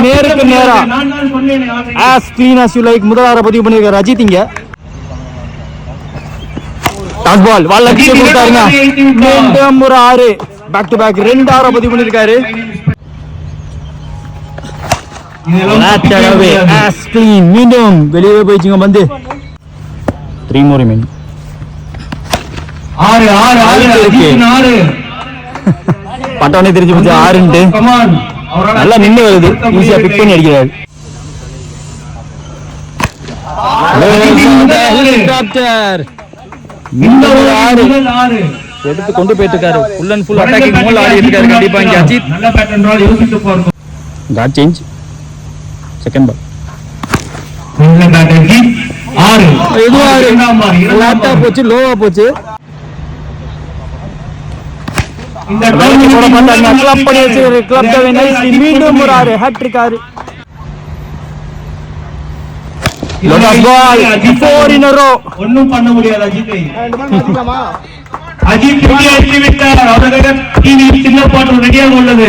நேருக்கு நேரா as clean as you like முதல் ஆற பதிவு பண்ணிருக்காரு அஜித். இங்க டாஸ் பால் வால்ல கிட்ட கொடுத்தாருங்க. மீண்டும் ஒரு 6 பேக் டு பேக் 2 ஆற பதிவு பண்ணிருக்காரு. as clean மீண்டும் வெளியே போயிடுச்சுங்க பந்து. 3 more remain. 6 பட்டவனே தெரிஞ்சு போச்சு 6ன்ட்டு. நல்லா நின்று வருது, ஈஸியா பிக் பண்ணி அடிக்கிறாரு. ஹெலிகாப்டர் எடுத்து கொண்டு போயிட்டு இருக்காரு. ஃபுல் அண்ட் ஃபுல் அட்டாக்கிங் மோட்ல ஆடி இருக்காரு. கண்டிப்பா இங்க Ajith got change. Second ball லாட்டா போச்சு, லோவா போச்சு. மீண்டும் ஒரு 6 ஹேட்ரிக் 6. ஒன்னும் பண்ண முடியாது அஜித்தை. அஜித் சின்ன பாட்டு ரெடியாக உள்ளது.